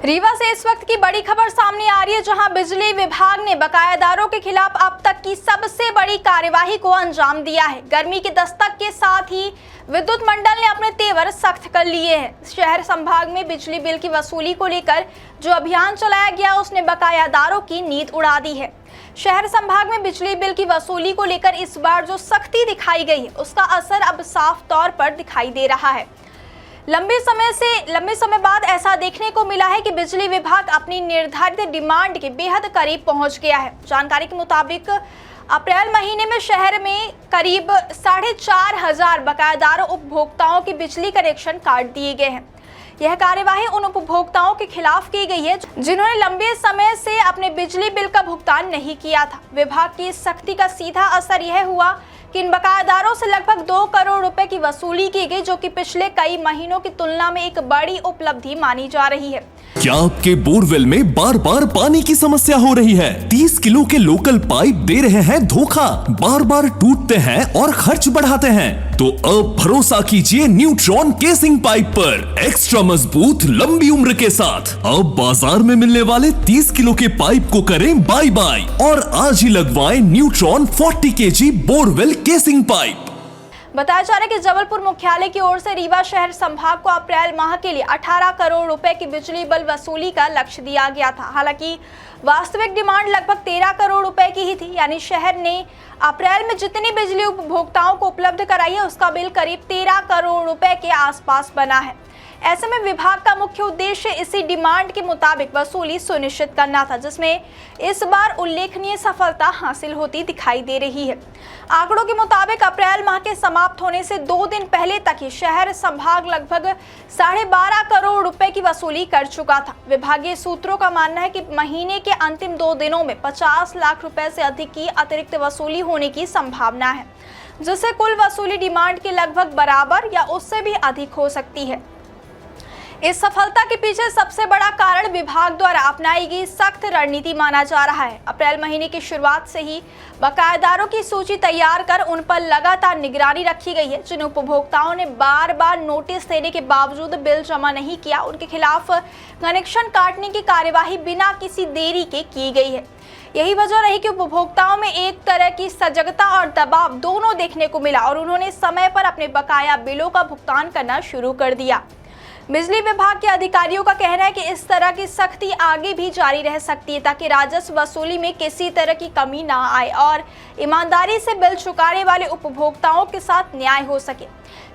रीवा से इस वक्त की बड़ी खबर सामने आ रही है, जहां बिजली विभाग ने बकायादारों के खिलाफ अब तक की सबसे बड़ी कार्यवाही को अंजाम दिया है। गर्मी की दस्तक के साथ ही विद्युत मंडल ने अपने तेवर सख्त कर लिए हैं। शहर संभाग में बिजली बिल की वसूली को लेकर जो अभियान चलाया गया उसने बकायादारों की नींद उड़ा दी है। शहर संभाग में बिजली बिल की वसूली को लेकर इस बार जो सख्ती दिखाई गई है उसका असर अब साफ तौर पर दिखाई दे रहा है। लंबे समय बाद ऐसा देखने को मिला है कि बिजली विभाग अपनी निर्धारित डिमांड के बेहद करीब पहुंच गया है। जानकारी के मुताबिक अप्रैल महीने में शहर में करीब 4,500 बकायादार उपभोक्ताओं के बिजली कनेक्शन काट दिए गए हैं। यह कार्यवाही उन उपभोक्ताओं के खिलाफ की गई है जिन्होंने लंबे समय से अपने बिजली बिल का भुगतान नहीं किया था। विभाग की इस सख्ती का सीधा असर यह हुआ कि इन बकायादारों से लगभग 2 करोड़ रुपए की वसूली की गई, जो कि पिछले कई महीनों की तुलना में एक बड़ी उपलब्धि मानी जा रही है। क्या आपके बोरवेल में बार बार पानी की समस्या हो रही है? 30 किलो के लोकल पाइप दे रहे हैं धोखा, बार बार टूटते हैं और खर्च बढ़ाते हैं? तो अब भरोसा कीजिए न्यूट्रॉन केसिंग पाइप पर। एक्स्ट्रा मजबूत, लंबी उम्र के साथ अब बाजार में मिलने वाले 30 किलो के पाइप को करें बाय बाय और आज ही लगवाएं neutron 40 kg borewell casing pipe. बताया जा रहा है कि जबलपुर मुख्यालय की ओर से रीवा शहर संभाग को अप्रैल माह के लिए 18 करोड़ रुपए की बिजली बिल वसूली का लक्ष्य दिया गया था। हालांकि वास्तविक डिमांड लगभग 13 करोड़ रुपए की ही थी। यानी शहर ने अप्रैल में जितनी बिजली उपभोक्ताओं को उपलब्ध कराई है उसका बिल करीब 13 करोड़ रुपए के आसपास बना है। ऐसे में विभाग का मुख्य उद्देश्य इसी डिमांड के मुताबिक वसूली सुनिश्चित करना था, जिसमें इस बार उल्लेखनीय सफलता हासिल होती दिखाई दे रही है। आंकड़ों के मुताबिक अप्रैल माह के समाप्त होने से 2 दिन पहले तक ही शहर संभाग लगभग 12.5 करोड़ रुपए की वसूली कर चुका था। विभागीय सूत्रों का मानना है कि महीने के अंतिम 2 दिनों में 50 लाख रुपए से अधिक की अतिरिक्त वसूली होने की संभावना है, जिससे कुल वसूली डिमांड के लगभग बराबर या उससे भी अधिक हो सकती है। इस सफलता के पीछे सबसे बड़ा कारण विभाग द्वारा अपनाई गई सख्त रणनीति माना जा रहा है। अप्रैल महीने की शुरुआत से ही बकायादारों की सूची तैयार कर उन पर लगातार निगरानी रखी गई है। जिन उपभोक्ताओं ने बार बार नोटिस देने के बावजूद बिल जमा नहीं किया, उनके खिलाफ कनेक्शन काटने की कार्यवाही बिना किसी देरी के की गई है। यही वजह रही कि उपभोक्ताओं में एक तरह की सजगता और दबाव दोनों देखने को मिला और उन्होंने समय पर अपने बकाया बिलों का भुगतान करना शुरू कर दिया। बिजली विभाग के अधिकारियों का कहना है कि इस तरह की सख्ती आगे भी जारी रह सकती है ताकि राजस्व वसूली में किसी तरह की कमी ना आए और ईमानदारी से बिल चुकाने वाले उपभोक्ताओं के साथ न्याय हो सके।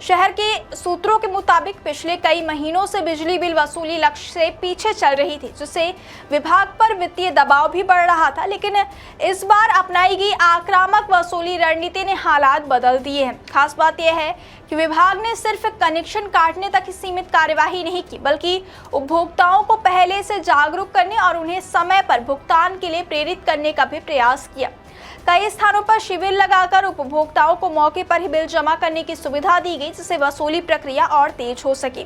शहर के सूत्रों के मुताबिक पिछले कई महीनों से बिजली बिल वसूली लक्ष्य से पीछे चल रही थी, जिससे विभाग पर वित्तीय दबाव भी बढ़ रहा था। लेकिन इस बार अपनाई गई आक्रामक वसूली रणनीति ने हालात बदल दिए हैं। खास बात यह है कि विभाग ने सिर्फ कनेक्शन काटने तक ही सीमित कार्यवाही नहीं की, बल्कि उपभोक्ताओं को पहले से जागरूक करने और उन्हें समय पर भुगतान के लिए प्रेरित करने का भी प्रयास किया। कई स्थानों पर शिविर लगाकर उपभोक्ताओं को मौके पर ही बिल जमा करने की सुविधा दी गई, जिससे वसूली प्रक्रिया और तेज हो सके।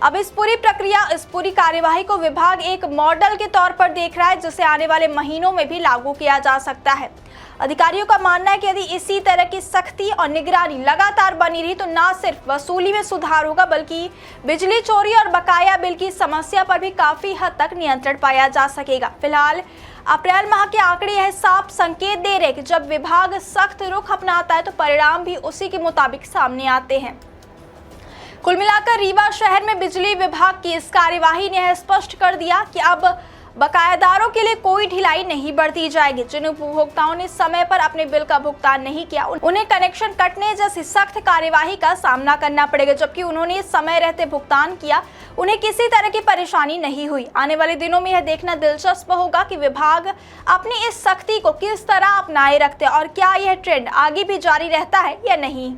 अब इस पूरी कार्यवाही को विभाग एक मॉडल के तौर पर देख रहा है, जिसे आने वाले महीनों में भी लागू किया जा सकता है। अधिकारियों का मानना है कि यदि इसी तरह की सख्ती और निगरानी लगातार बनी रही तो न सिर्फ वसूली में सुधार होगा, बल्कि बिजली चोरी और बकाया बिल की समस्या पर भी काफी हद तक नियंत्रण पाया जा सकेगा। फिलहाल अप्रैल माह के आंकड़े यह साफ संकेत दे रहे हैं कि जब विभाग सख्त रुख अपनाता है तो परिणाम भी उसी के मुताबिक सामने आते हैं। कुल मिलाकर रीवा शहर में बिजली विभाग की इस कार्यवाही ने यह स्पष्ट कर दिया कि अब बकायादारों के लिए कोई ढिलाई नहीं बरती जाएगी। जिन उपभोक्ताओं ने समय पर अपने बिल का भुगतान नहीं किया, उन्हें कनेक्शन कटने जैसी सख्त कार्यवाही का सामना करना पड़ेगा। जबकि उन्होंने समय रहते भुगतान किया, उन्हें किसी तरह की परेशानी नहीं हुई। आने वाले दिनों में यह देखना दिलचस्प होगा कि विभाग अपनी इस सख्ती को किस तरह अपनाए रखते हैं और क्या यह ट्रेंड आगे भी जारी रहता है या नहीं।